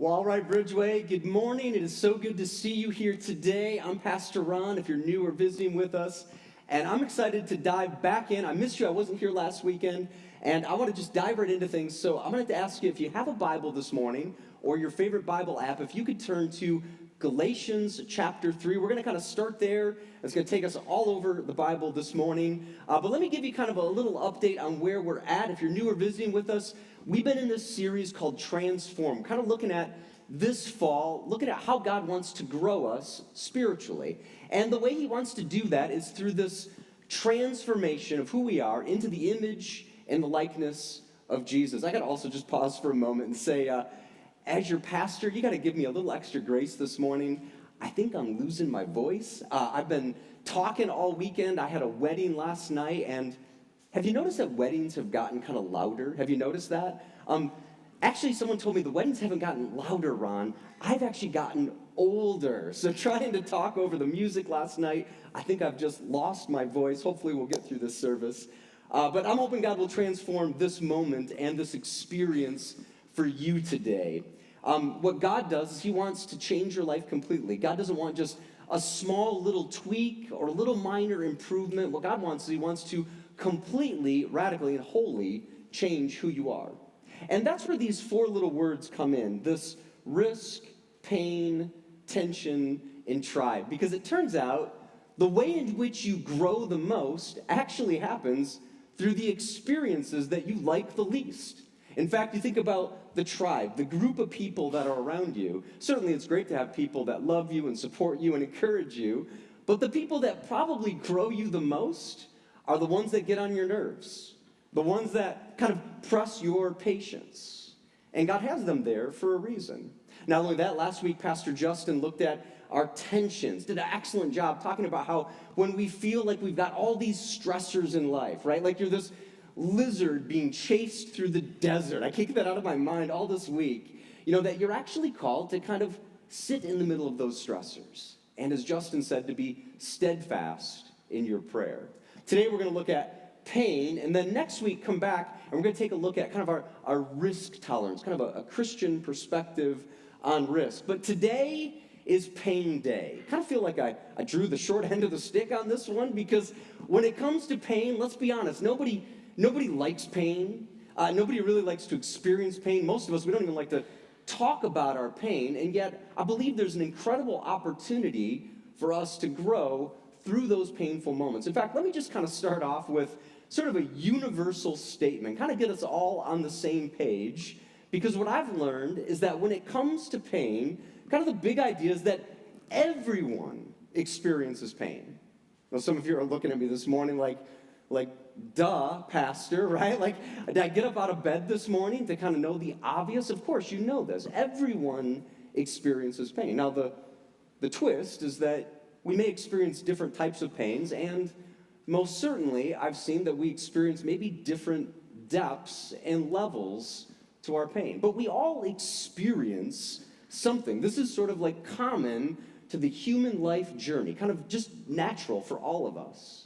Well, all right, BridgeWay, good morning. It is so good to see you here today. I'm Pastor Ron, if you're new or visiting with us, and I'm excited to dive back in. I missed you. I wasn't here last weekend, and I want to just dive right into things. So I'm going to ask you, if you have a Bible this morning or your favorite Bible app, if you could turn to Galatians chapter 3. We're going to kind of start there. It's going to take us all over the Bible this morning. But let me give you kind of a little update on where we're at. If you're new or visiting with us, we've been in this series called Transform, kind of looking at this fall, looking at how God wants to grow us spiritually. And the way he wants to do that is through this transformation of who we are into the image and the likeness of Jesus. I got to also just pause for a moment and say, as your pastor, you got to give me a little extra grace this morning. I think I'm losing my voice. I've been talking all weekend. I had a wedding last night, and have you noticed that weddings have gotten kind of louder? Have you noticed that? Actually, someone told me the weddings haven't gotten louder, Ron. I've actually gotten older. So trying to talk over the music last night, I think I've just lost my voice. Hopefully we'll get through this service. But I'm hoping God will transform this moment and this experience for you today. What God does is he wants to change your life completely. God doesn't want just a small little tweak or a little minor improvement. What God wants is he wants to completely, radically, and wholly change who you are. And that's where these four little words come in. This risk, pain, tension, and tribe. Because it turns out the way in which you grow the most actually happens through the experiences that you like the least. In fact, you think about the tribe, the group of people that are around you. Certainly it's great to have people that love you and support you and encourage you, but the people that probably grow you the most are the ones that get on your nerves, the ones that kind of press your patience. And God has them there for a reason. Not only that, last week Pastor Justin looked at our tensions, did an excellent job talking about how when we feel like we've got all these stressors in life, right? Like you're this lizard being chased through the desert. I can't get that out of my mind all this week. You know, that you're actually called to kind of sit in the middle of those stressors. And as Justin said, to be steadfast in your prayer. Today we're going to look at pain, and then next week come back and we're going to take a look at kind of our risk tolerance, kind of a Christian perspective on risk. But today is pain day. I kind of feel like I drew the short end of the stick on this one, because when it comes to pain, let's be honest, Nobody likes pain. Nobody really likes to experience pain. Most of us, we don't even like to talk about our pain. And yet, I believe there's an incredible opportunity for us to grow through those painful moments. In fact, let me just kind of start off with sort of a universal statement, kind of get us all on the same page. Because what I've learned is that when it comes to pain, kind of the big idea is that everyone experiences pain. Now, some of you are looking at me this morning like, duh, pastor, right? Like, did I get up out of bed this morning to kind of know the obvious? Of course, you know this. Everyone experiences pain. Now, the twist is that we may experience different types of pains, and most certainly, I've seen that we experience maybe different depths and levels to our pain. But we all experience something. This is sort of like common to the human life journey, kind of just natural for all of us.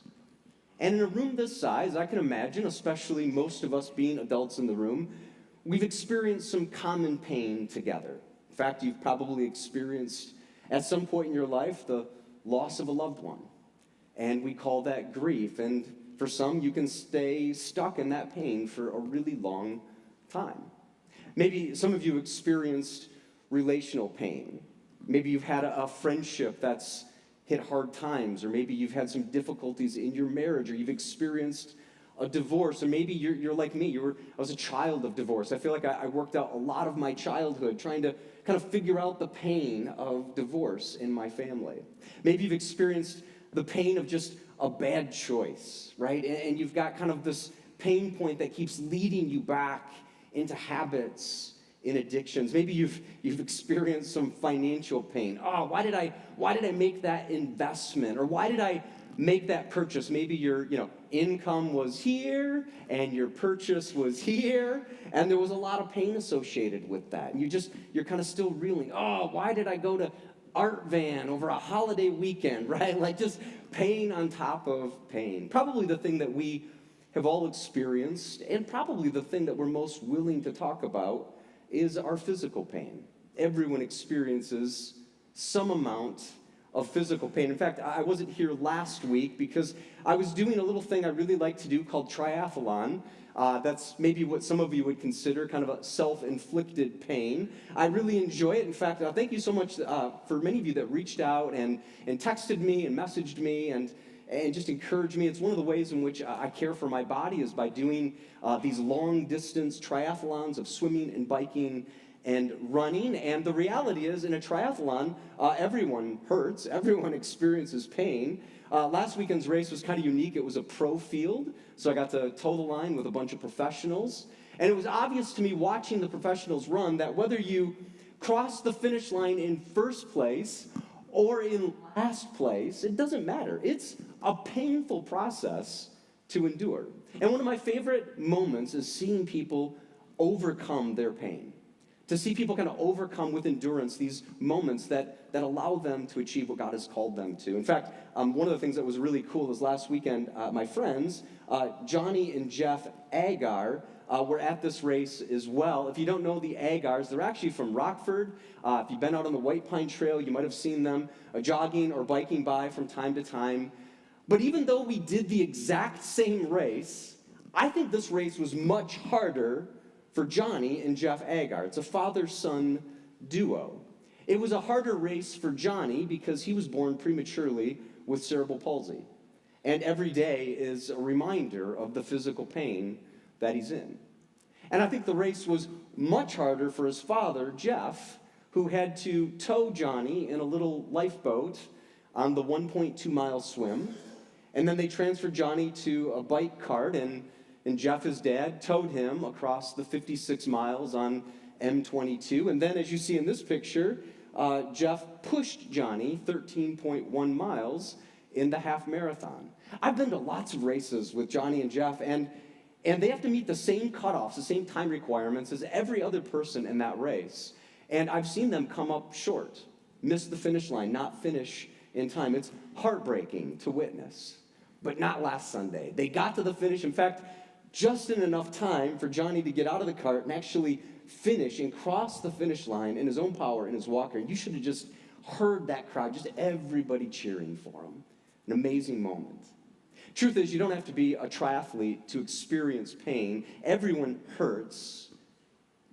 And in a room this size, I can imagine, especially most of us being adults in the room, we've experienced some common pain together. In fact, you've probably experienced at some point in your life the loss of a loved one. And we call that grief. And for some, you can stay stuck in that pain for a really long time. Maybe some of you experienced relational pain. Maybe you've had a friendship that's hit hard times, or maybe you've had some difficulties in your marriage, or you've experienced a divorce, or maybe you're like me. I was a child of divorce. I feel like I worked out a lot of my childhood trying to kind of figure out the pain of divorce in my family. Maybe you've experienced the pain of just a bad choice, right? And you've got kind of this pain point that keeps leading you back into habits, in addictions. Maybe you've experienced some financial pain. Oh, why did I make that investment? Or why did I make that purchase? Maybe your income was here and your purchase was here, and there was a lot of pain associated with that. And you're kind of still reeling. Oh, why did I go to Art Van over a holiday weekend, right? Like just pain on top of pain. Probably the thing that we have all experienced, and probably the thing that we're most willing to talk about, is our physical pain. Everyone experiences some amount of physical pain. In fact, I wasn't here last week because I was doing a little thing I really like to do called triathlon. That's maybe what some of you would consider kind of a self-inflicted pain. I really enjoy it. In fact, thank you so much for many of you that reached out and texted me and messaged me and just encouraged me. It's one of the ways in which I care for my body is by doing these long-distance triathlons of swimming and biking and running. And the reality is, in a triathlon, everyone hurts, everyone experiences pain. Last weekend's race was kind of unique. It was a pro field, so I got to toe the line with a bunch of professionals. And it was obvious to me watching the professionals run that whether you cross the finish line in first place or in last place, it doesn't matter. It's a painful process to endure. And one of my favorite moments is seeing people overcome their pain. To see people kind of overcome with endurance these moments that allow them to achieve what God has called them to. In fact, one of the things that was really cool is last weekend, my friends, Johnny and Jeff Agar, were at this race as well. If you don't know the Agars, they're actually from Rockford. If you've been out on the White Pine Trail, you might have seen them jogging or biking by from time to time. But even though we did the exact same race, I think this race was much harder for Johnny and Jeff Agar. It's a father-son duo. It was a harder race for Johnny because he was born prematurely with cerebral palsy. And every day is a reminder of the physical pain that he's in. And I think the race was much harder for his father, Jeff, who had to tow Johnny in a little lifeboat on the 1.2-mile swim. And then they transferred Johnny to a bike cart, and Jeff, his dad, towed him across the 56 miles on M22. And then, as you see in this picture, Jeff pushed Johnny 13.1 miles in the half marathon. I've been to lots of races with Johnny and Jeff, and they have to meet the same cutoffs, the same time requirements as every other person in that race. And I've seen them come up short, miss the finish line, not finish in time. It's heartbreaking to witness, but not last Sunday. They got to the finish. In fact, just in enough time for Johnny to get out of the cart and actually finish and cross the finish line in his own power in his walker. You should have just heard that crowd, just everybody cheering for him. An amazing moment. Truth is, you don't have to be a triathlete to experience pain. Everyone hurts.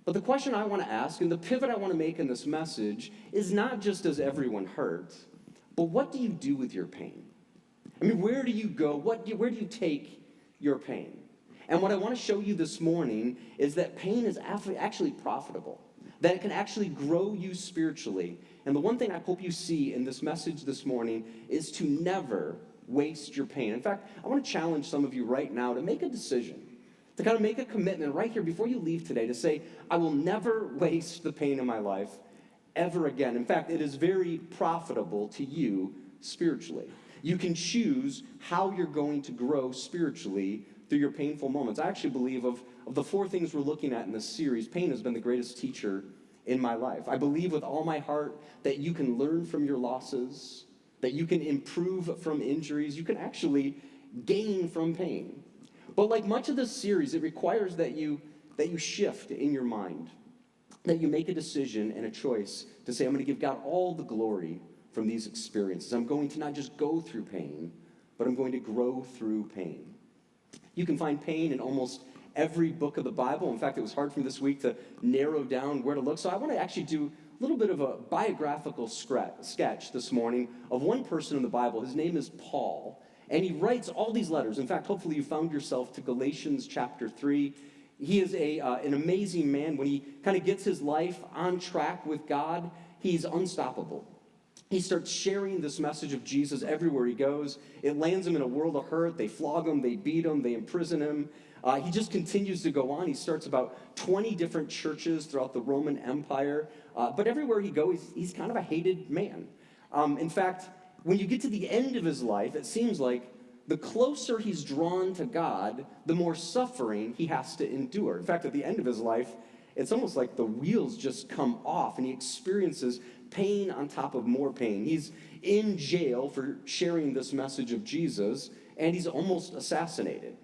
But the question I want to ask, and the pivot I want to make in this message, is not just does everyone hurt, but what do you do with your pain? I mean, where do you go? Where do you take your pain? And what I want to show you this morning is that pain is actually profitable, that it can actually grow you spiritually. And the one thing I hope you see in this message this morning is to never waste your pain. In fact, I want to challenge some of you right now to make a decision, to kind of make a commitment right here before you leave today to say, I will never waste the pain in my life ever again. In fact, it is very profitable to you spiritually. You can choose how you're going to grow spiritually through your painful moments. I actually believe of the four things we're looking at in this series, pain has been the greatest teacher in my life. I believe with all my heart that you can learn from your losses, that you can improve from injuries, you can actually gain from pain. But like much of this series, it requires that you shift in your mind, that you make a decision and a choice to say, I'm going to give God all the glory from these experiences. I'm going to not just go through pain, but I'm going to grow through pain. You can find pain in almost every book of the Bible. In fact, it was hard for me this week to narrow down where to look. So I want to actually do a little bit of a biographical sketch this morning of one person in the Bible. His name is Paul, and he writes all these letters. In fact, hopefully you found yourself to Galatians chapter 3. He is an amazing man. When he kind of gets his life on track with God, he's unstoppable. He starts sharing this message of Jesus everywhere he goes. It lands him in a world of hurt. They flog him, they beat him, they imprison him. He just continues to go on. He starts about 20 different churches throughout the Roman Empire. But everywhere he goes, he's kind of a hated man. In fact, when you get to the end of his life, it seems like the closer he's drawn to God, the more suffering he has to endure. In fact, at the end of his life, it's almost like the wheels just come off, and he experiences pain on top of more pain. He's in jail for sharing this message of Jesus, and he's almost assassinated.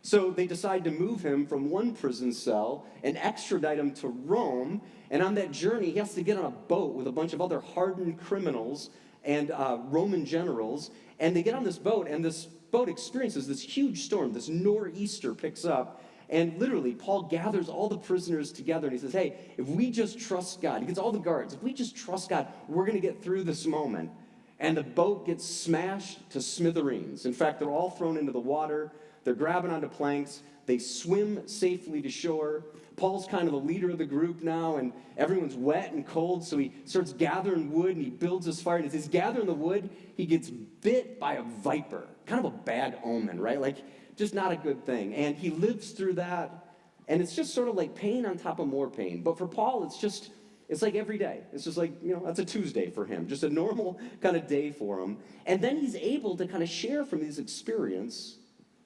So they decide to move him from one prison cell and extradite him to Rome. And on that journey, he has to get on a boat with a bunch of other hardened criminals and Roman generals. And they get on this boat, and this boat experiences this huge storm. This nor'easter picks up. And literally, Paul gathers all the prisoners together, and he says, hey, if we just trust God, he gets all the guards, if we just trust God, we're going to get through this moment. And the boat gets smashed to smithereens. In fact, they're all thrown into the water. They're grabbing onto planks. They swim safely to shore. Paul's kind of the leader of the group now, and everyone's wet and cold, so he starts gathering wood, and he builds his fire. And as he's gathering the wood, he gets bit by a viper. Kind of a bad omen, right? Like, just not a good thing. And he lives through that, and it's just sort of like pain on top of more pain. But for Paul, it's like every day. It's just like, that's a Tuesday for him, just a normal kind of day for him. And then he's able to kind of share from his experience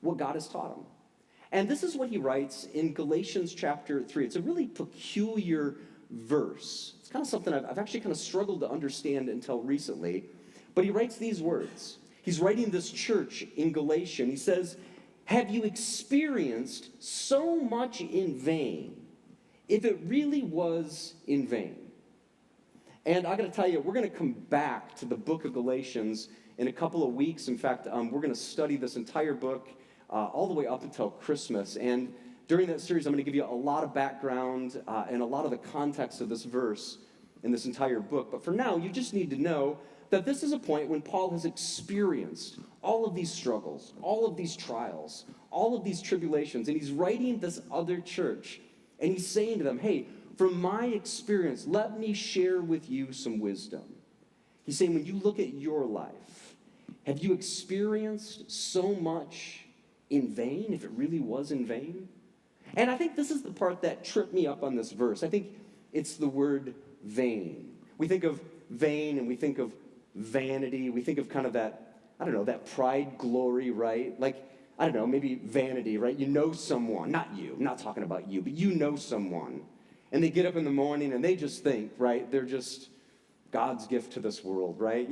what God has taught him. And this is what he writes in Galatians chapter 3. It's a really peculiar verse. It's kind of something I've actually kind of struggled to understand until recently. But he writes these words. He's writing this church in Galatia. He says, have you experienced so much in vain, if it really was in vain? And I got to tell you, we're going to come back to the book of Galatians in a couple of weeks. In fact, we're going to study this entire book all the way up until Christmas. And during that series, I'm going to give you a lot of background and a lot of the context of this verse in this entire book. But for now, you just need to know that this is a point when Paul has experienced all of these struggles, all of these trials, all of these tribulations. And he's writing this other church, and he's saying to them, hey, from my experience, let me share with you some wisdom. He's saying, when you look at your life, have you experienced so much in vain, if it really was in vain? And I think this is the part that tripped me up on this verse. I think it's the word vain. We think of vain and we think of vanity. We think of kind of that, that pride, glory, right? Like, maybe vanity, right? You know someone, not you, I'm not talking about you, but you know someone. And they get up in the morning and they just think, right? They're just God's gift to this world, right?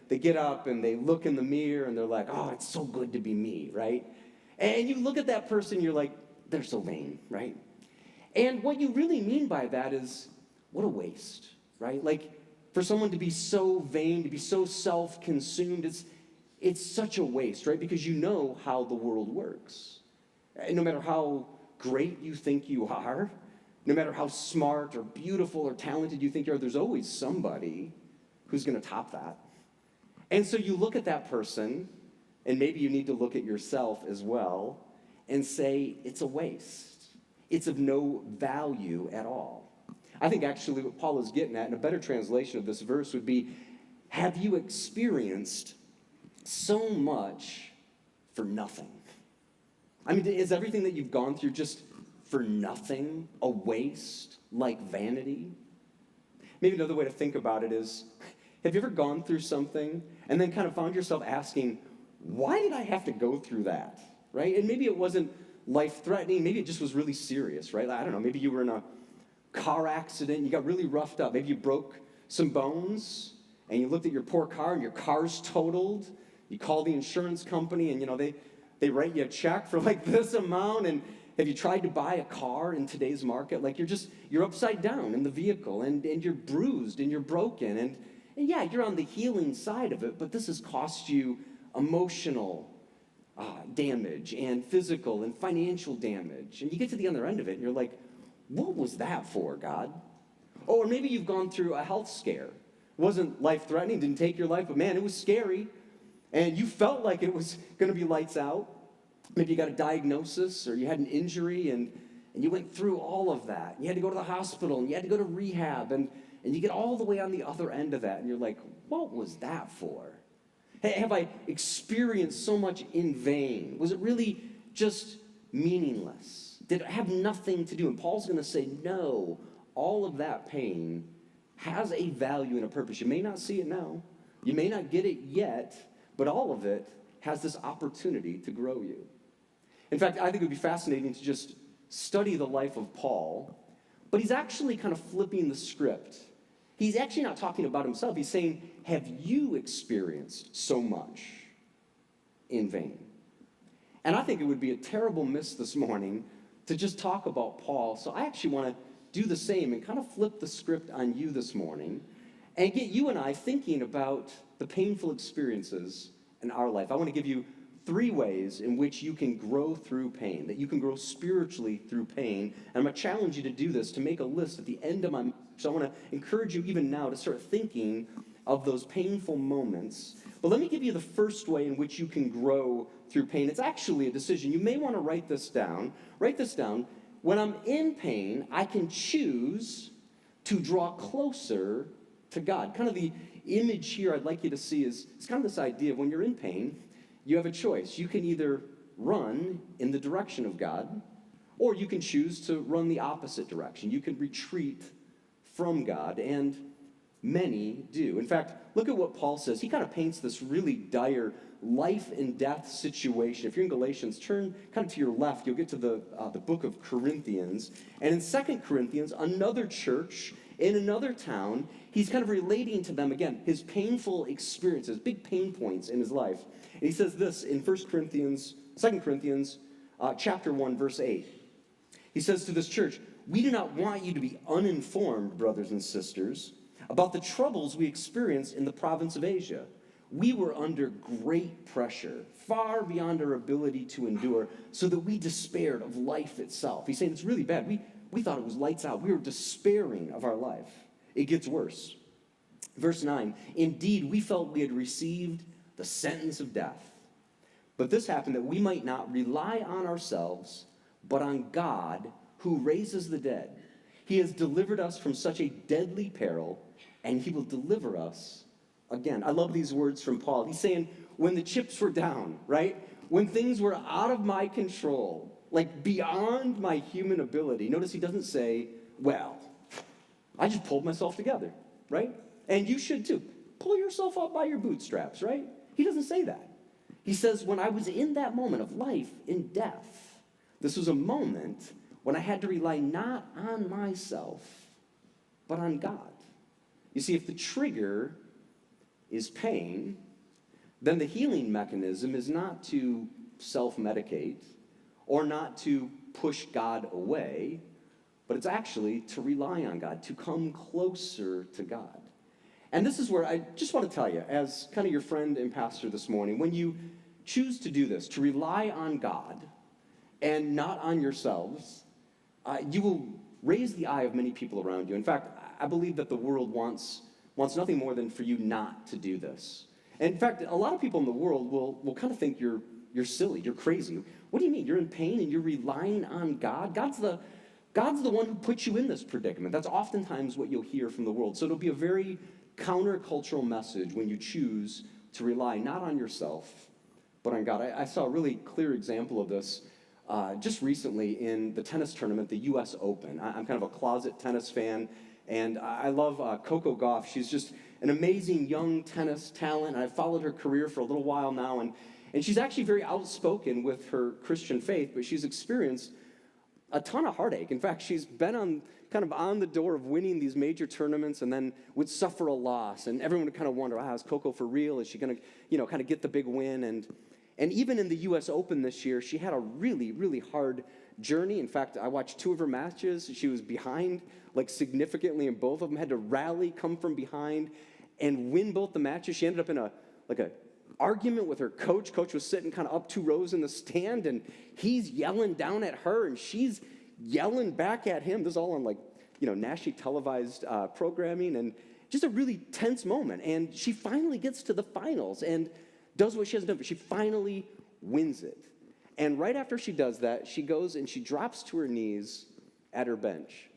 They get up and they look in the mirror and they're like, oh, it's so good to be me, right? And you look at that person, you're like, they're so vain, right? And what you really mean by that is, what a waste, right? Like, for someone to be so vain, to be so self-consumed, it's such a waste, right? Because you know how the world works. And no matter how great you think you are, no matter how smart or beautiful or talented you think you are, there's always somebody who's going to top that. And so you look at that person, and maybe you need to look at yourself as well, and say, it's a waste. It's of no value at all. I think actually what Paul is getting at, and a better translation of this verse would be, have you experienced so much for nothing? I mean, is everything that you've gone through just for nothing, a waste, like vanity? Maybe another way to think about it is, have you ever gone through something and then kind of found yourself asking, why did I have to go through that, right? And maybe it wasn't life-threatening. Maybe it just was really serious, right? I don't know. Maybe you were in a car accident. You got really roughed up. Maybe you broke some bones, and you looked at your poor car, and your car's totaled. You call the insurance company, and, they write you a check for, like, this amount. And have you tried to buy a car in today's market? Like, you're upside down in the vehicle, and you're bruised, and you're broken. And yeah, you're on the healing side of it, but this has cost you emotional damage and physical and financial damage. And you get to the other end of it, and you're like, what was that for, God? Oh, or maybe you've gone through a health scare. It wasn't life-threatening, didn't take your life, but man, it was scary. And you felt like it was going to be lights out. Maybe you got a diagnosis or you had an injury and you went through all of that. You had to go to the hospital and you had to go to rehab and you get all the way on the other end of that and you're like, what was that for? Hey, have I experienced so much in vain? Was it really just meaningless? Did it have nothing to do? And Paul's going to say, no, all of that pain has a value and a purpose. You may not see it now. You may not get it yet, but all of it has this opportunity to grow you. In fact, I think it would be fascinating to just study the life of Paul, but he's actually kind of flipping the script. He's actually not talking about himself. He's saying, have you experienced so much in vain? And I think it would be a terrible miss this morning to just talk about Paul. So I actually want to do the same and kind of flip the script on you this morning and get you and I thinking about the painful experiences in our life. I want to give you 3 ways in which you can grow through pain, that you can grow spiritually through pain. And I'm going to challenge you to do this, to make a list at the end of my message. So I want to encourage you even now to start thinking of those painful moments. But let me give you the first way in which you can grow through pain. It's actually a decision. You may want to write this down. Write this down. When I'm in pain, I can choose to draw closer to God. Kind of the image here I'd like you to see is it's kind of this idea of when you're in pain, you have a choice. You can either run in the direction of God, or you can choose to run the opposite direction. You can retreat from God, and many do. In fact, look at what Paul says. He kind of paints this really dire life and death situation. If you're in Galatians, turn kind of to your left. You'll get to the book of Corinthians. And in 2 Corinthians, another church in another town, he's kind of relating to them, again, his painful experiences, big pain points in his life. And he says this in 2 Corinthians, chapter 1, verse 8. He says to this church, "We do not want you to be uninformed, brothers and sisters, about the troubles we experienced in the province of Asia. We were under great pressure, far beyond our ability to endure, so that we despaired of life itself." He's saying it's really bad. We thought it was lights out. We were despairing of our life. It gets worse. Verse 9, "Indeed, we felt we had received the sentence of death. But this happened that we might not rely on ourselves, but on God who raises the dead. He has delivered us from such a deadly peril, and he will deliver us again." I love these words from Paul. He's saying, when the chips were down, right? When things were out of my control, like beyond my human ability. Notice he doesn't say, well, I just pulled myself together, right? And you should too. Pull yourself up by your bootstraps, right? He doesn't say that. He says, when I was in that moment of life and death, this was a moment when I had to rely not on myself, but on God. You see, if the trigger is pain, then the healing mechanism is not to self-medicate or not to push God away, but it's actually to rely on God, to come closer to God. And this is where I just want to tell you, as kind of your friend and pastor this morning, when you choose to do this, to rely on God and not on yourselves, you will raise the eye of many people around you. In fact, I believe that the world wants nothing more than for you not to do this. And in fact, a lot of people in the world will kind of think you're silly, you're crazy. What do you mean? You're in pain and you're relying on God? God's the one who put you in this predicament. That's oftentimes what you'll hear from the world. So it'll be a very countercultural message when you choose to rely not on yourself, but on God. I saw a really clear example of this just recently in the tennis tournament, the U.S. Open. I'm kind of a closet tennis fan, and I love Coco Gauff. She's just an amazing young tennis talent. I've followed her career for a little while now, and she's actually very outspoken with her Christian faith, but she's experienced a ton of heartache. In fact, she's been on the door of winning these major tournaments and then would suffer a loss. And everyone would kind of wonder, is Coco for real? Is she going to, kind of get the big win? And even in the U.S. Open this year, she had a really, really hard journey. In fact, I watched 2 of her matches. She was behind, significantly in both of them, had to rally, come from behind, and win both the matches. She ended up in a argument with her coach. Coach was sitting kind of up 2 rows in the stand, and he's yelling down at her, and she's yelling back at him. This is all on nationally televised programming, and just a really tense moment. And she finally gets to the finals and does what she hasn't done, but she finally wins it. And right after she does that, she goes and she drops to her knees at her bench.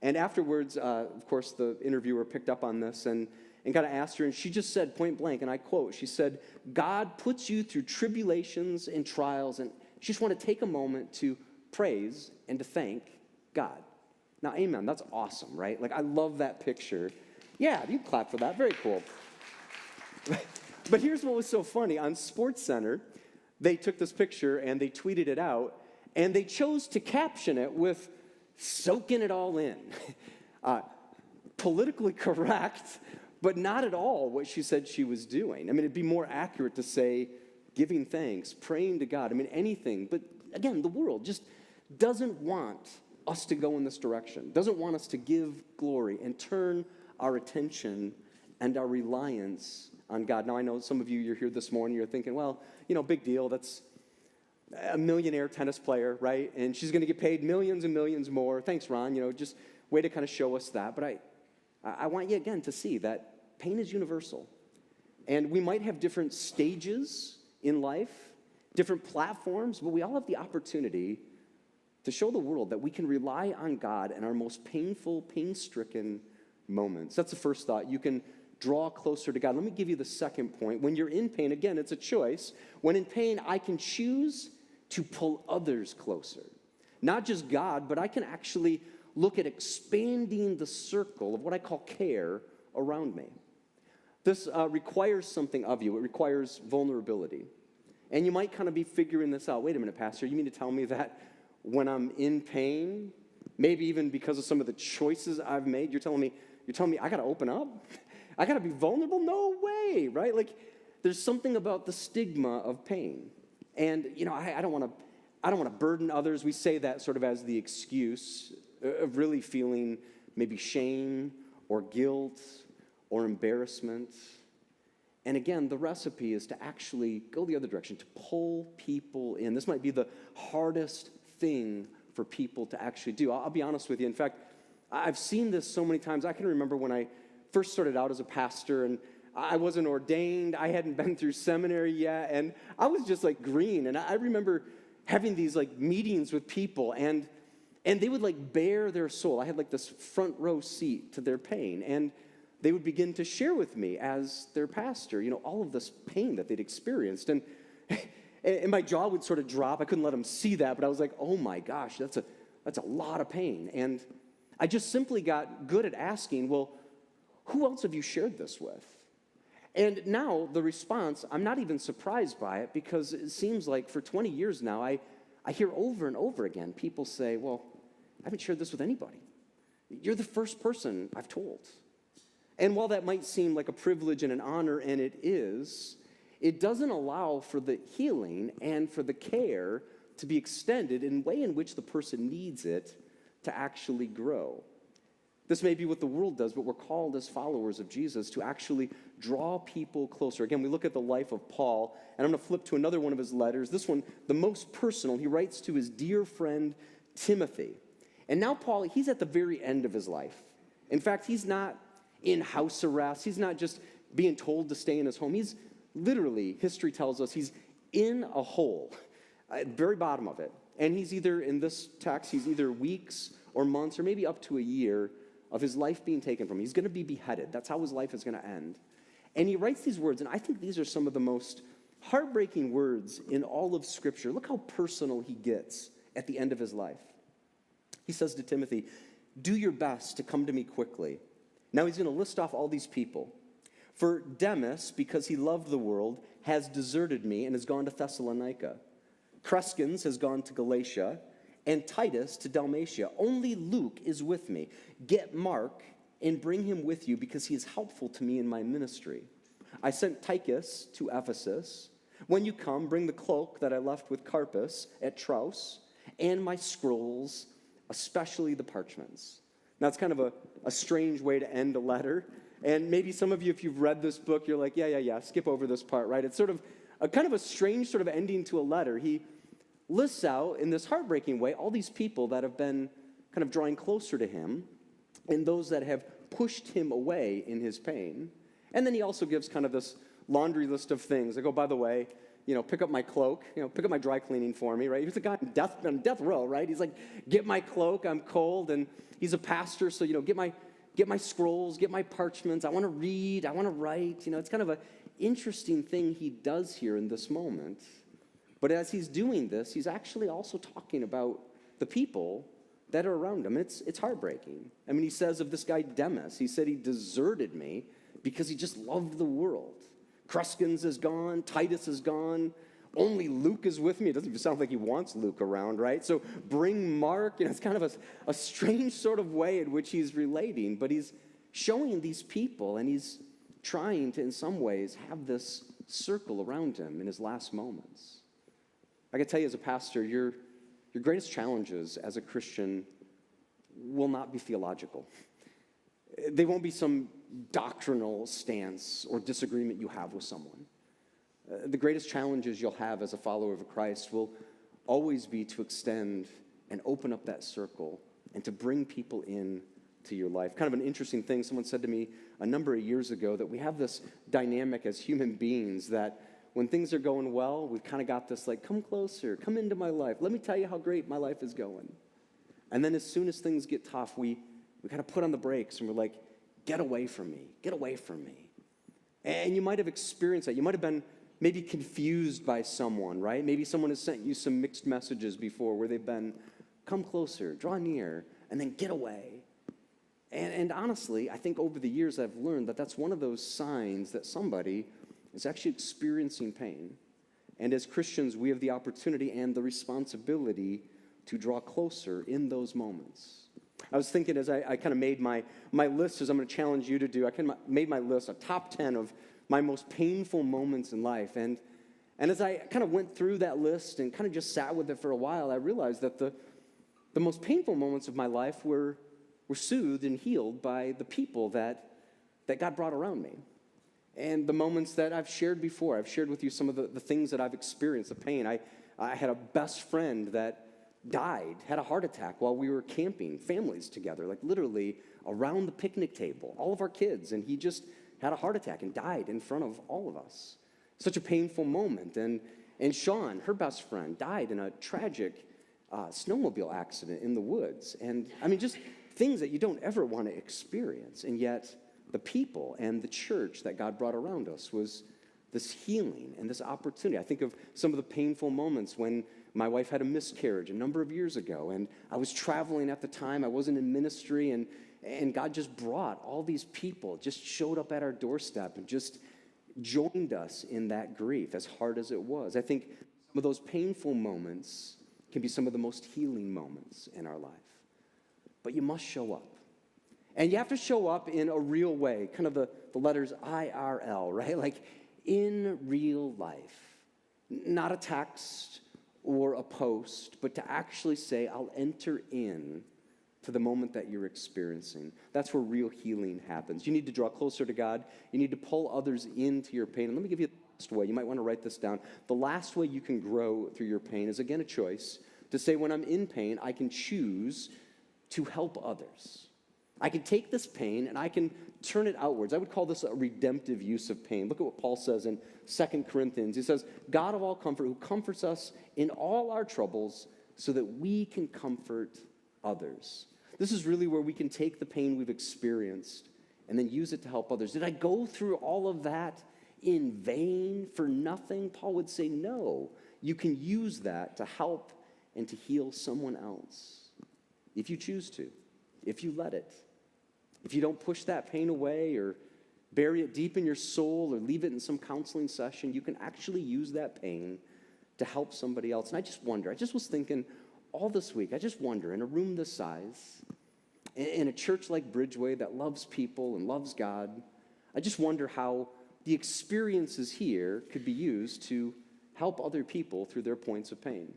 And afterwards, of course, the interviewer picked up on this and kind of asked her, and she just said point blank, and I quote, she said, "God puts you through tribulations and trials, and she just want to take a moment to praise and to thank God." Now, amen, that's awesome, right? I love that picture. Yeah, you clap for that, very cool. But here's what was so funny. On SportsCenter, they took this picture and they tweeted it out, and they chose to caption it with "soaking it all in." Politically correct, but not at all what she said she was doing. I mean, it'd be more accurate to say giving thanks, praying to God. I mean, anything. But again, the world just doesn't want us to go in this direction, doesn't want us to give glory and turn our attention and our reliance on God. Now, I know some of you, you're here this morning, you're thinking, well, big deal. That's a millionaire tennis player, right? And she's going to get paid millions and millions more. Thanks, Ron. Just way to kind of show us that. But I want you, again, to see that pain is universal. And we might have different stages in life, different platforms, but we all have the opportunity to show the world that we can rely on God in our most painful, pain-stricken moments. That's the first thought. You can draw closer to God. Let me give you the second point. When you're in pain, again, it's a choice. When in pain, I can choose to pull others closer. Not just God, but I can actually look at expanding the circle of what I call care around me. This requires something of you. It requires vulnerability. And you might kind of be figuring this out. Wait a minute, Pastor, you mean to tell me that when I'm in pain, maybe even because of some of the choices I've made, you're telling me I got to open up? I got to be vulnerable? No way, right? Like, there's something about the stigma of pain. And, I don't want to burden others. We say that sort of as the excuse of really feeling maybe shame or guilt or embarrassment. And again, the recipe is to actually go the other direction, to pull people in. This might be the hardest thing for people to actually do. I'll be honest with you. In fact, I've seen this so many times. I can remember when I first started out as a pastor, and I wasn't ordained. I hadn't been through seminary yet, and I was just like green. And I remember having these like meetings with people, and they would like bare their soul. I had like this front row seat to their pain, and they would begin to share with me as their pastor, all of this pain that they'd experienced. And my jaw would sort of drop. I couldn't let them see that, but I was like, oh my gosh, that's a lot of pain. And I just simply got good at asking, well, who else have you shared this with? And now the response, I'm not even surprised by it, because it seems like for 20 years now, I hear over and over again people say, well, I haven't shared this with anybody. You're the first person I've told. And while that might seem like a privilege and an honor, and it is, it doesn't allow for the healing and for the care to be extended in a way in which the person needs it to actually grow. This may be what the world does, but we're called as followers of Jesus to actually draw people closer. Again, we look at the life of Paul, and I'm going to flip to another one of his letters. This one, the most personal. He writes to his dear friend Timothy. And now Paul, he's at the very end of his life. In fact, he's not in house arrest. He's not just being told to stay in his home. He's literally, history tells us, he's in a hole at the very bottom of it. And he's either, in this text, he's either weeks or months or maybe up to a year of his life being taken from him. He's going to be beheaded. That's how his life is going to end. And he writes these words, and I think these are some of the most heartbreaking words in all of Scripture. Look how personal he gets at the end of his life. He says to Timothy, do your best to come to me quickly. Now he's going to list off all these people. For Demas, because he loved the world, has deserted me and has gone to Thessalonica. Crescens has gone to Galatia, and Titus to Dalmatia. Only Luke is with me. Get Mark and bring him with you, because he is helpful to me in my ministry. I sent Tychus to Ephesus. When you come, bring the cloak that I left with Carpus at Troas, and my scrolls, especially the parchments. Now, it's kind of a strange way to end a letter. And maybe some of you, if you've read this book, you're like, yeah, skip over this part, right? It's sort of a kind of a strange sort of ending to a letter. He lists out in this heartbreaking way all these people that have been kind of drawing closer to him and those that have pushed him away in his pain. And then he also gives kind of this laundry list of things. Like, oh, by the way, pick up my cloak, pick up my dry cleaning for me, right? He's a guy on death row, right? He's like, get my cloak, I'm cold, and he's a pastor, so, get my scrolls, get my parchments, I want to read, I want to write. It's kind of an interesting thing he does here in this moment. But as he's doing this, he's actually also talking about the people that are around him. It's heartbreaking. I mean, he says of this guy Demas, he said he deserted me because he just loved the world. Crescens is gone, Titus is gone, only Luke is with me. It doesn't even sound like he wants Luke around, right? So bring Mark. It's kind of a strange sort of way in which he's relating, but he's showing these people, and he's trying to, in some ways, have this circle around him in his last moments. I can tell you as a pastor, your greatest challenges as a Christian will not be theological. They won't be some doctrinal stance or disagreement you have with someone. The greatest challenges you'll have as a follower of Christ will always be to extend and open up that circle and to bring people in to your life. Kind of an interesting thing, someone said to me a number of years ago that we have this dynamic as human beings that when things are going well, we've kind of got this like, come closer, come into my life. Let me tell you how great my life is going. And then as soon as things get tough, we kind of put on the brakes and we're like, get away from me, get away from me. And you might have experienced that. You might have been maybe confused by someone, right? Maybe someone has sent you some mixed messages before where they've been, come closer, draw near, and then get away. And honestly, I think over the years I've learned that that's one of those signs that somebody is actually experiencing pain. And as Christians, we have the opportunity and the responsibility to draw closer in those moments. I was thinking as I kind of made my list, as I'm going to challenge you to do, I kind of made my list, a top 10 of my most painful moments in life. And as I kind of went through that list and kind of just sat with it for a while, I realized that the most painful moments of my life were soothed and healed by the people that God brought around me. And the moments that I've shared before, I've shared with you some of the things that I've experienced, the pain. I had a best friend that died, had a heart attack while we were camping, families together, like literally around the picnic table, all of our kids, and he just had a heart attack and died in front of all of us. Such a painful moment. And Sean, her best friend, died in a tragic snowmobile accident in the woods. And I mean, just things that you don't ever want to experience. And yet the people and the church that God brought around us was this healing and this opportunity. I think of some of the painful moments when my wife had a miscarriage a number of years ago, and I was traveling at the time. I wasn't in ministry, and God just brought all these people, just showed up at our doorstep and just joined us in that grief, as hard as it was. I think some of those painful moments can be some of the most healing moments in our life. But you must show up. And you have to show up in a real way, kind of the letters IRL, right? Like in real life. Not a text or a post, but to actually say, I'll enter in to the moment that you're experiencing. That's where real healing happens. You need to draw closer to God. You need to pull others into your pain. And let me give you the last way. You might want to write this down. The last way you can grow through your pain is, again, a choice to say, when I'm in pain, I can choose to help others. I can take this pain and I can turn it outwards. I would call this a redemptive use of pain. Look at what Paul says in 2 Corinthians. He says, God of all comfort, who comforts us in all our troubles so that we can comfort others. This is really where we can take the pain we've experienced and then use it to help others. Did I go through all of that in vain for nothing? Paul would say, no. You can use that to help and to heal someone else if you choose to, if you let it. If you don't push that pain away or bury it deep in your soul or leave it in some counseling session, you can actually use that pain to help somebody else. And I just was thinking all this week, I just wonder, in a room this size, in a church like BridgeWay that loves people and loves God, I just wonder how the experiences here could be used to help other people through their points of pain.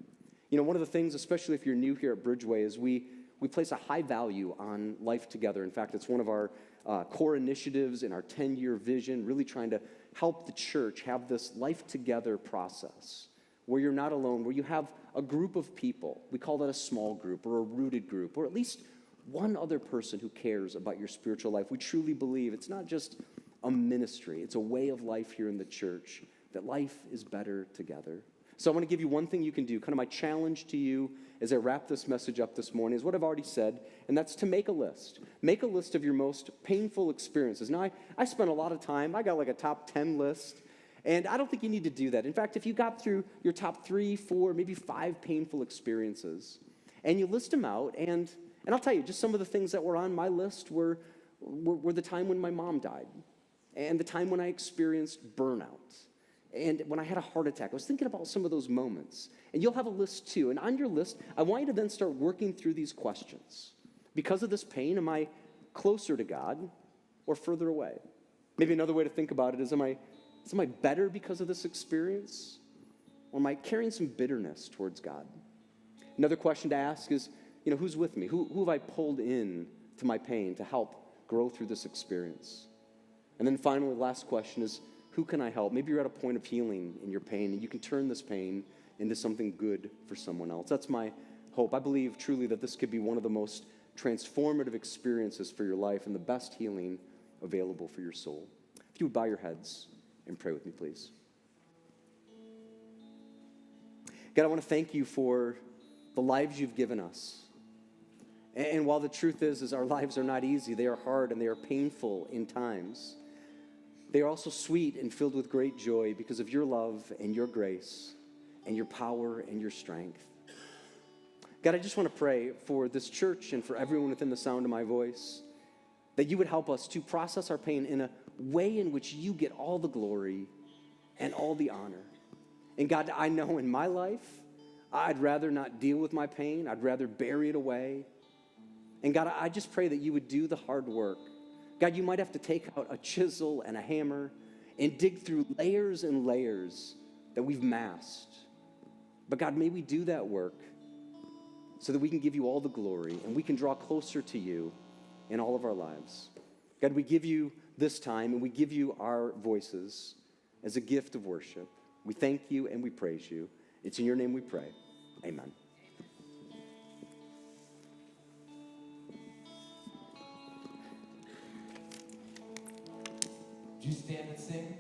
You know, one of the things, especially if you're new here at BridgeWay, is we place a high value on life together. In fact, it's one of our core initiatives in our 10-year vision, really trying to help the church have this life together process where you're not alone, where you have a group of people. We call that a small group or a rooted group, or at least one other person who cares about your spiritual life. We truly believe it's not just a ministry, it's a way of life here in the church, that life is better together. So I want to give you one thing you can do. Kind of my challenge to you as I wrap this message up this morning is what I've already said, and that's to make a list. Make a list of your most painful experiences. Now, I spent a lot of time. I got like a top 10 list, and I don't think you need to do that. In fact, if you got through your top 3, 4, maybe 5 painful experiences, and you list them out, and I'll tell you, just some of the things that were on my list were the time when my mom died, and the time when I experienced burnout, and when I had a heart attack. I was thinking about some of those moments. And you'll have a list too. And on your list, I want you to then start working through these questions. Because of this pain, am I closer to God or further away? Maybe another way to think about it is, am I Am I better because of this experience? Or am I carrying some bitterness towards God? Another question to ask is, who's with me? Who have I pulled in to my pain to help grow through this experience? And then finally, the last question is, who can I help? Maybe you're at a point of healing in your pain, and you can turn this pain into something good for someone else. That's my hope. I believe truly that this could be one of the most transformative experiences for your life and the best healing available for your soul. If you would bow your heads and pray with me, please. God, I want to thank you for the lives you've given us. And while the truth is our lives are not easy, they are hard and they are painful in times. They are also sweet and filled with great joy because of your love and your grace and your power and your strength. God, I just want to pray for this church and for everyone within the sound of my voice, that you would help us to process our pain in a way in which you get all the glory and all the honor. And God, I know in my life, I'd rather not deal with my pain. I'd rather bury it away. And God, I just pray that you would do the hard work. God, you might have to take out a chisel and a hammer and dig through layers and layers that we've masked. But God, may we do that work so that we can give you all the glory and we can draw closer to you in all of our lives. God, we give you this time and we give you our voices as a gift of worship. We thank you and we praise you. It's in your name we pray. Amen. Would you stand and sing?